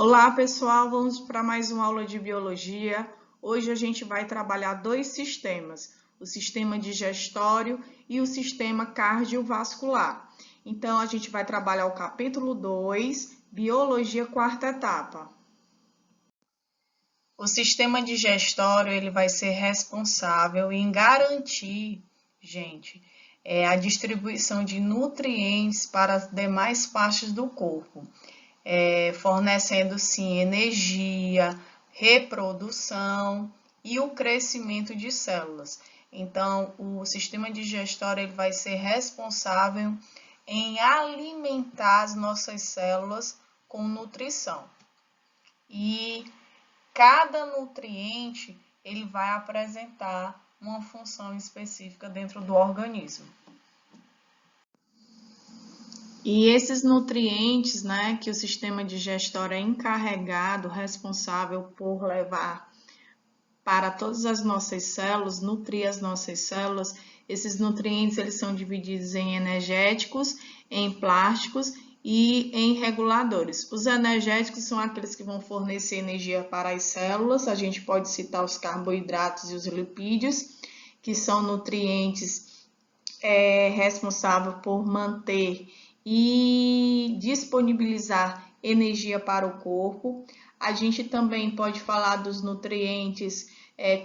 Olá, pessoal, vamos para mais uma aula de biologia. Hoje a gente vai trabalhar dois sistemas, o sistema digestório e o sistema cardiovascular. Então, a gente vai trabalhar o capítulo 2, Biologia, quarta etapa. O sistema digestório ele vai ser responsável em garantir, a distribuição de nutrientes para as demais partes do corpo. Fornecendo sim energia, reprodução e o crescimento de células. Então, o sistema digestório ele vai ser responsável em alimentar as nossas células com nutrição. E cada nutriente ele vai apresentar uma função específica dentro do organismo. E esses nutrientes, que o sistema digestório é encarregado, responsável por levar para todas as nossas células, nutrir as nossas células, esses nutrientes eles são divididos em energéticos, em plásticos e em reguladores. Os energéticos são aqueles que vão fornecer energia para as células, a gente pode citar os carboidratos e os lipídios, que são nutrientes responsáveis por manter e disponibilizar energia para o corpo. A gente também pode falar dos nutrientes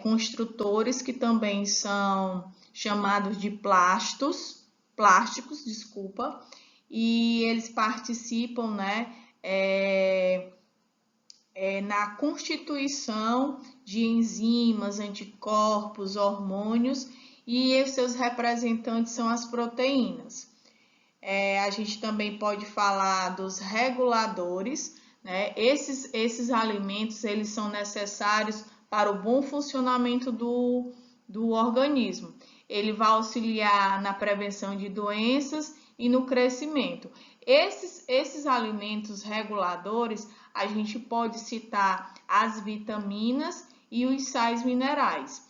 construtores, que também são chamados de plásticos, e eles participam, na constituição de enzimas, anticorpos, hormônios, e os seus representantes são as proteínas. A gente também pode falar dos reguladores, Esses alimentos eles são necessários para o bom funcionamento do organismo. Ele vai auxiliar na prevenção de doenças e no crescimento. Esses alimentos reguladores, a gente pode citar as vitaminas e os sais minerais.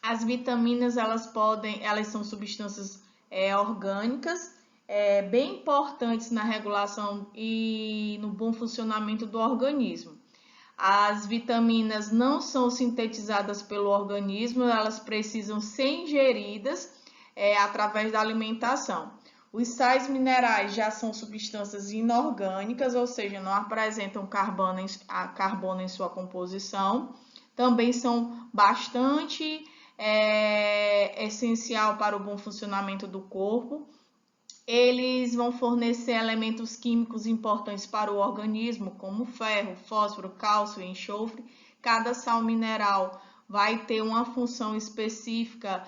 As vitaminas, elas são substâncias orgânicas, bem importantes na regulação e no bom funcionamento do organismo. As vitaminas não são sintetizadas pelo organismo, elas precisam ser ingeridas através da alimentação. Os sais minerais já são substâncias inorgânicas, ou seja, não apresentam carbono em sua composição. Também são bastante essencial para o bom funcionamento do corpo. Eles vão fornecer elementos químicos importantes para o organismo, como ferro, fósforo, cálcio e enxofre. Cada sal mineral vai ter uma função específica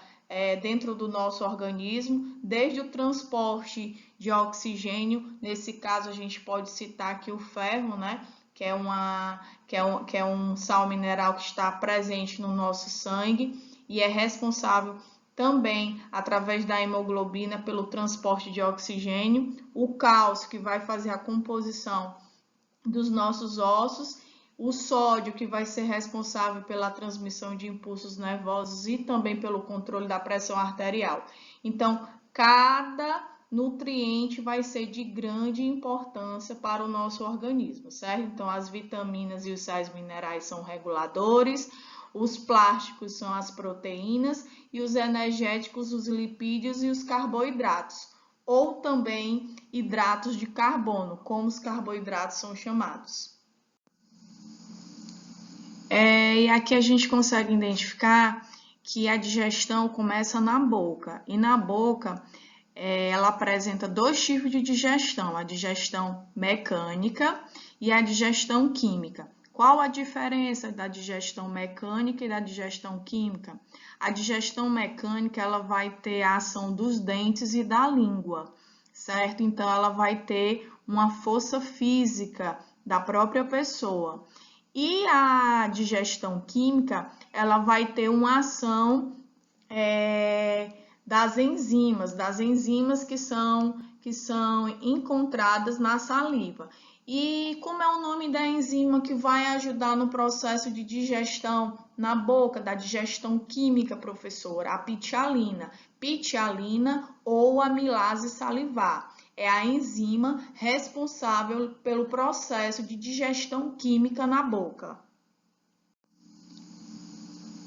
dentro do nosso organismo, desde o transporte de oxigênio. Nesse caso, a gente pode citar aqui o ferro, que é um sal mineral que está presente no nosso sangue e é responsável também, através da hemoglobina, pelo transporte de oxigênio, o cálcio, que vai fazer a composição dos nossos ossos, o sódio, que vai ser responsável pela transmissão de impulsos nervosos e também pelo controle da pressão arterial. Então, cada nutriente vai ser de grande importância para o nosso organismo, certo? Então, as vitaminas e os sais minerais são reguladores, os plásticos são as proteínas e os energéticos, os lipídios e os carboidratos, ou também hidratos de carbono, como os carboidratos são chamados. E aqui a gente consegue identificar que a digestão começa na boca, e na boca ela apresenta dois tipos de digestão, a digestão mecânica e a digestão química. Qual a diferença da digestão mecânica e da digestão química? A digestão mecânica ela vai ter a ação dos dentes e da língua, certo? Então, ela vai ter uma força física da própria pessoa. E a digestão química, ela vai ter uma ação das enzimas que são encontradas na saliva. E como é o nome da enzima que vai ajudar no processo de digestão na boca, da digestão química, professora? A pitialina ou amilase salivar. é a enzima responsável pelo processo de digestão química na boca.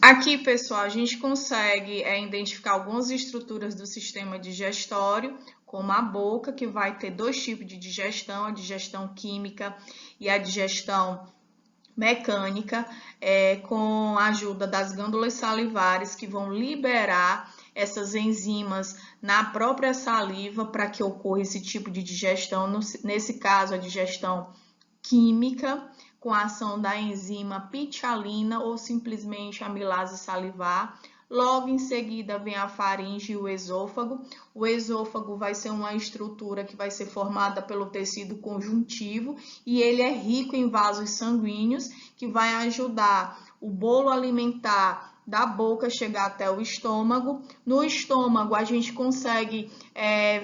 Aqui, pessoal, a gente consegue identificar algumas estruturas do sistema digestório, como a boca, que vai ter dois tipos de digestão, a digestão química e a digestão mecânica, com a ajuda das glândulas salivares, que vão liberar essas enzimas na própria saliva para que ocorra esse tipo de digestão, nesse caso, a digestão química, com a ação da enzima pitialina ou simplesmente amilase salivar. Logo em seguida vem a faringe e o esôfago. O esôfago vai ser uma estrutura que vai ser formada pelo tecido conjuntivo e ele é rico em vasos sanguíneos, que vai ajudar o bolo alimentar da boca chegar até o estômago. No estômago, a gente consegue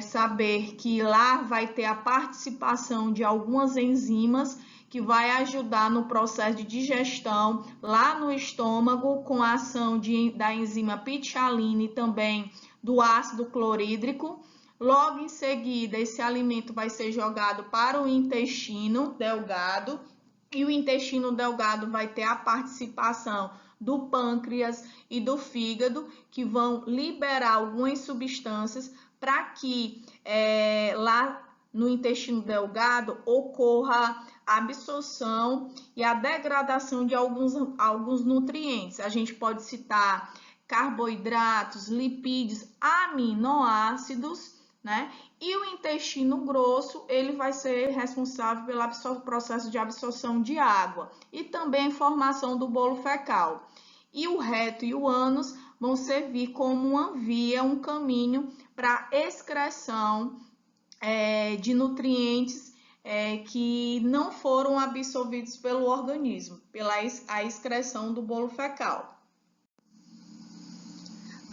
saber que lá vai ter a participação de algumas enzimas que vai ajudar no processo de digestão lá no estômago, com a ação da enzima pitialina e também do ácido clorídrico. Logo em seguida, esse alimento vai ser jogado para o intestino delgado, e o intestino delgado vai ter a participação do pâncreas e do fígado, que vão liberar algumas substâncias para que lá no intestino delgado ocorra a absorção e a degradação de alguns nutrientes. A gente pode citar carboidratos, lipídios, aminoácidos, né? E o intestino grosso, ele vai ser responsável pelo processo de absorção de água e também formação do bolo fecal. E o reto e o ânus vão servir como uma via, um caminho para excreção de nutrientes que não foram absorvidos pelo organismo, pela excreção do bolo fecal.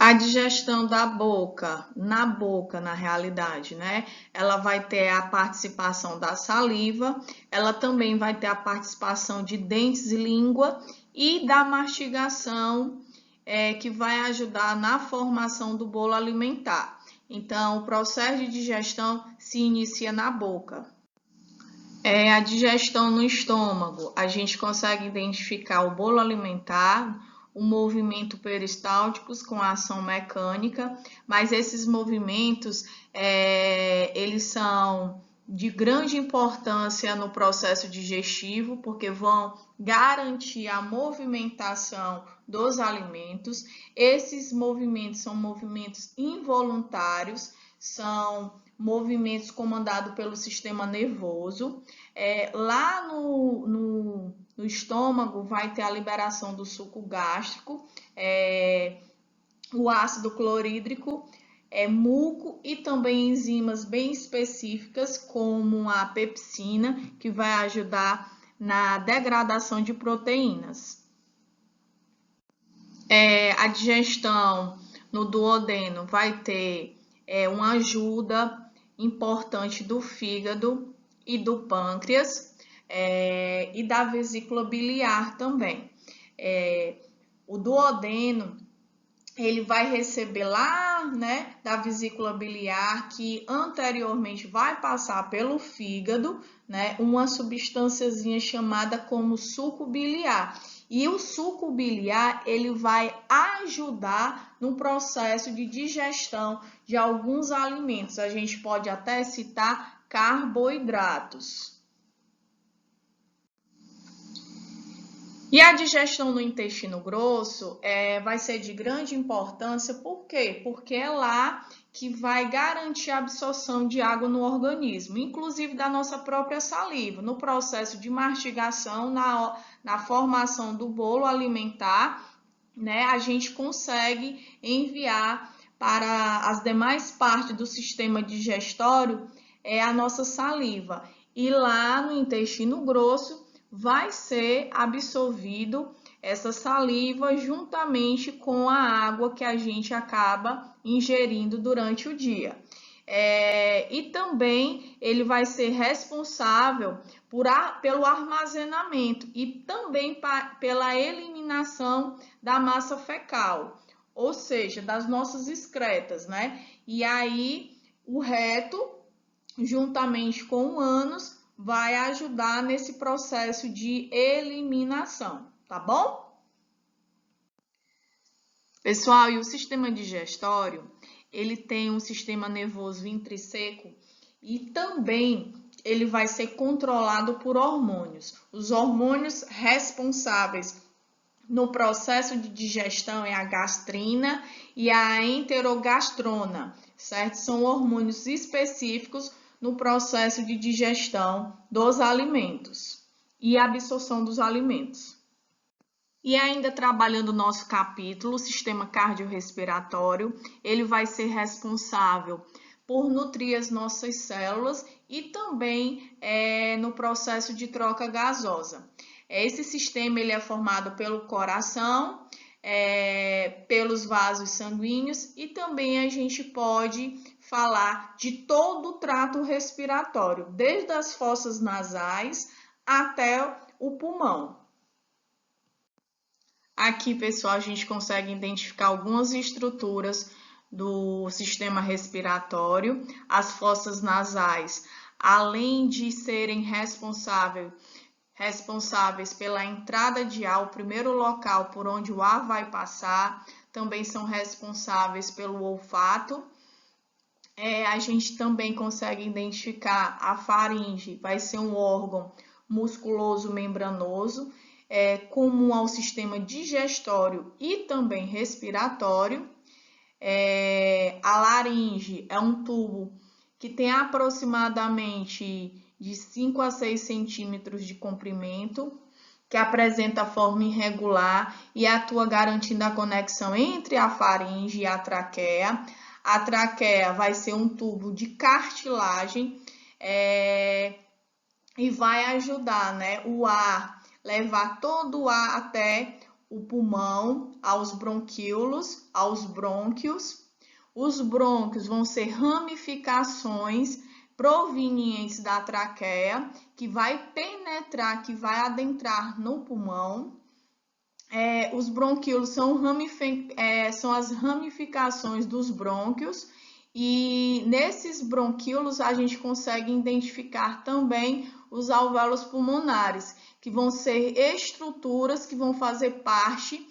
A digestão da boca, na realidade, né? Ela vai ter a participação da saliva, ela também vai ter a participação de dentes e língua e da mastigação, que vai ajudar na formação do bolo alimentar. Então, o processo de digestão se inicia na boca. A digestão no estômago, a gente consegue identificar o bolo alimentar, o movimento peristálticos com a ação mecânica, mas esses movimentos, eles são de grande importância no processo digestivo, porque vão garantir a movimentação dos alimentos. Esses movimentos são movimentos involuntários, são movimentos comandados pelo sistema nervoso. Lá no estômago vai ter a liberação do suco gástrico, o ácido clorídrico, muco e também enzimas bem específicas, como a pepsina, que vai ajudar na degradação de proteínas. A digestão no duodeno vai ter uma ajuda importante do fígado e do pâncreas, e da vesícula biliar também. O duodeno, ele vai receber lá, né, da vesícula biliar, que anteriormente vai passar pelo fígado, né, uma substânciazinha chamada como suco biliar. E o suco biliar, ele vai ajudar no processo de digestão de alguns alimentos. A gente pode até citar carboidratos. E a digestão no intestino grosso vai ser de grande importância, por quê? Porque é lá que vai garantir a absorção de água no organismo, inclusive da nossa própria saliva. No processo de mastigação, na formação do bolo alimentar, né, a gente consegue enviar para as demais partes do sistema digestório a nossa saliva. E lá no intestino grosso, vai ser absorvido essa saliva juntamente com a água que a gente acaba ingerindo durante o dia. E também ele vai ser responsável pelo armazenamento e também pela eliminação da massa fecal, ou seja, das nossas excretas, né? E aí o reto juntamente com o ânus, vai ajudar nesse processo de eliminação, tá bom? Pessoal, e o sistema digestório, ele tem um sistema nervoso intrínseco e também ele vai ser controlado por hormônios. Os hormônios responsáveis no processo de digestão é a gastrina e a enterogastrona, certo? São hormônios específicos no processo de digestão dos alimentos e absorção dos alimentos. E ainda trabalhando o nosso capítulo, o sistema cardiorrespiratório, ele vai ser responsável por nutrir as nossas células e também no processo de troca gasosa. Esse sistema ele é formado pelo coração, pelos vasos sanguíneos e também a gente pode falar de todo o trato respiratório, desde as fossas nasais até o pulmão. Aqui, pessoal, a gente consegue identificar algumas estruturas do sistema respiratório. As fossas nasais, além de serem responsáveis pela entrada de ar, o primeiro local por onde o ar vai passar, também são responsáveis pelo olfato. A gente também consegue identificar a faringe, vai ser um órgão musculoso membranoso, comum ao sistema digestório e também respiratório. A laringe é um tubo que tem aproximadamente de 5 a 6 centímetros de comprimento, que apresenta forma irregular e atua garantindo a conexão entre a faringe e a traqueia. A traqueia vai ser um tubo de cartilagem e vai ajudar, o ar, levar todo o ar até o pulmão, aos bronquíolos, aos brônquios. Os brônquios vão ser ramificações provenientes da traqueia, que vai penetrar, que vai adentrar no pulmão. Os bronquíolos são as ramificações dos brônquios e nesses bronquíolos a gente consegue identificar também os alvéolos pulmonares, que vão ser estruturas que vão fazer parte,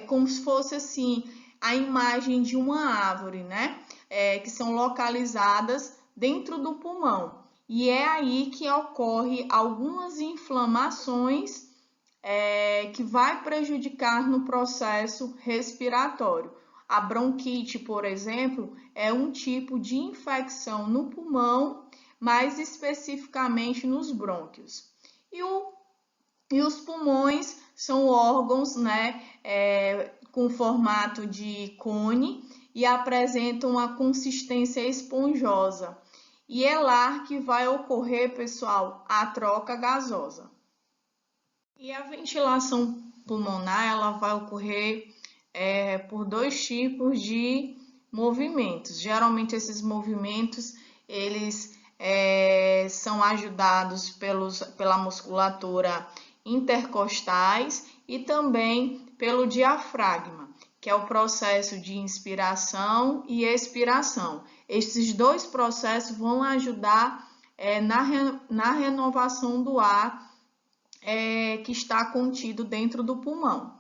como se fosse assim a imagem de uma árvore, né? Que são localizadas dentro do pulmão. E é aí que ocorre algumas inflamações que vai prejudicar no processo respiratório. A bronquite, por exemplo, é um tipo de infecção no pulmão, mais especificamente nos brônquios. E os pulmões são órgãos, com formato de cone e apresentam uma consistência esponjosa. E é lá que vai ocorrer, pessoal, a troca gasosa. E a ventilação pulmonar, ela vai ocorrer por dois tipos de movimentos. Geralmente esses movimentos, eles são ajudados pela musculatura intercostais e também pelo diafragma, que é o processo de inspiração e expiração. Esses dois processos vão ajudar na renovação do ar que está contido dentro do pulmão.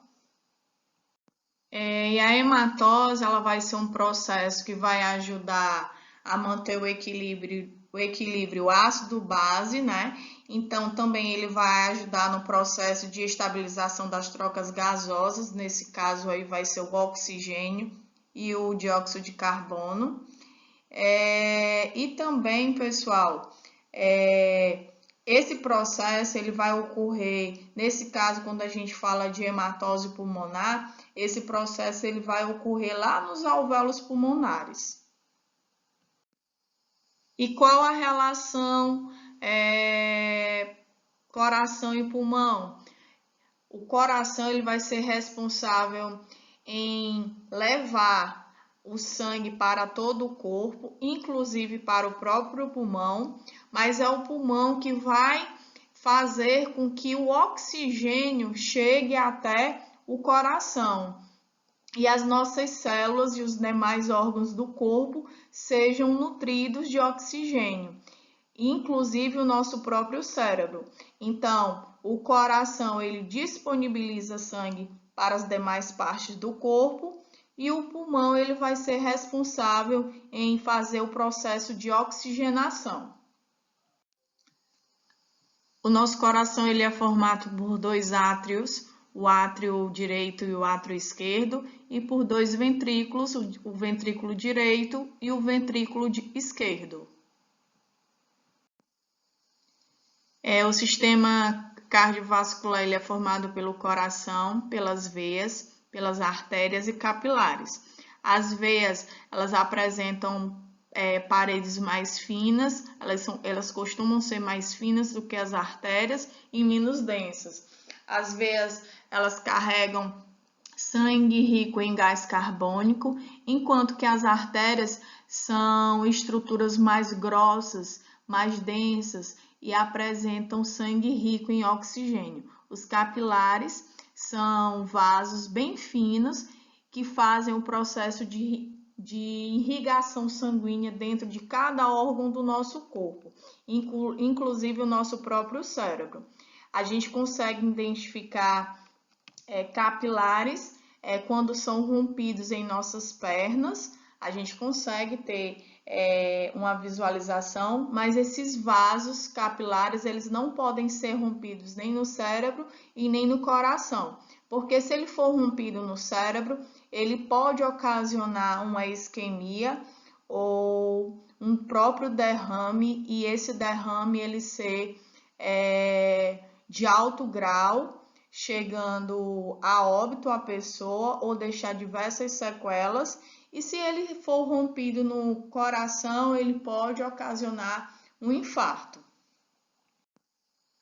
E a hematose, ela vai ser um processo que vai ajudar a manter o equilíbrio ácido-base, né? Então, também ele vai ajudar no processo de estabilização das trocas gasosas, nesse caso aí vai ser o oxigênio e o dióxido de carbono. E também, pessoal, esse processo ele vai ocorrer, nesse caso, quando a gente fala de hematose pulmonar, esse processo ele vai ocorrer lá nos alvéolos pulmonares. E qual a relação coração e pulmão? O coração ele vai ser responsável em levar o sangue para todo o corpo, inclusive para o próprio pulmão, mas é o pulmão que vai fazer com que o oxigênio chegue até o coração. e as nossas células e os demais órgãos do corpo sejam nutridos de oxigênio, inclusive o nosso próprio cérebro. Então, o coração ele disponibiliza sangue para as demais partes do corpo e o pulmão ele vai ser responsável em fazer o processo de oxigenação. O nosso coração ele é formado por dois átrios, o átrio direito e o átrio esquerdo, e por dois ventrículos, o ventrículo direito e o ventrículo esquerdo. O sistema cardiovascular ele é formado pelo coração, pelas veias, pelas artérias e capilares. As veias elas apresentam paredes mais finas, elas costumam ser mais finas do que as artérias e menos densas. As veias elas carregam sangue rico em gás carbônico, enquanto que as artérias são estruturas mais grossas, mais densas e apresentam sangue rico em oxigênio. Os capilares são vasos bem finos que fazem o processo de irrigação sanguínea dentro de cada órgão do nosso corpo, inclusive o nosso próprio cérebro. A gente consegue identificar capilares quando são rompidos em nossas pernas, a gente consegue ter uma visualização, mas esses vasos capilares eles não podem ser rompidos nem no cérebro e nem no coração, porque se ele for rompido no cérebro, ele pode ocasionar uma isquemia ou um próprio derrame, e esse derrame ele ser de alto grau, chegando a óbito a pessoa ou deixar diversas sequelas. E se ele for rompido no coração, ele pode ocasionar um infarto.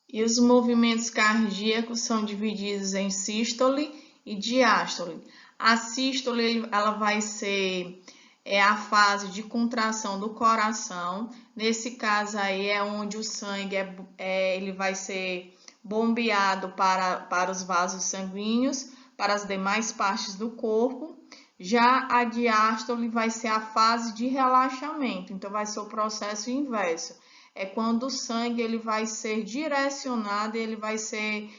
E os movimentos cardíacos são divididos em sístole e diástole. A sístole ela vai ser a fase de contração do coração. Nesse caso aí é onde o sangue ele vai ser bombeado para os vasos sanguíneos, para as demais partes do corpo. Já a diástole vai ser a fase de relaxamento, então vai ser o processo inverso. É quando o sangue ele vai ser direcionado e ele vai ser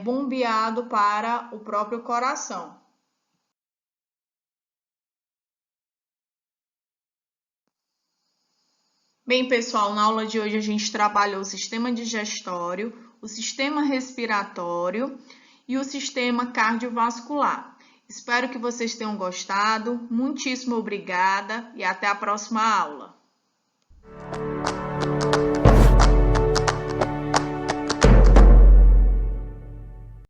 bombeado para o próprio coração. Bem, pessoal, na aula de hoje a gente trabalhou o sistema digestório, o sistema respiratório e o sistema cardiovascular. Espero que vocês tenham gostado. Muitíssimo obrigada e até a próxima aula.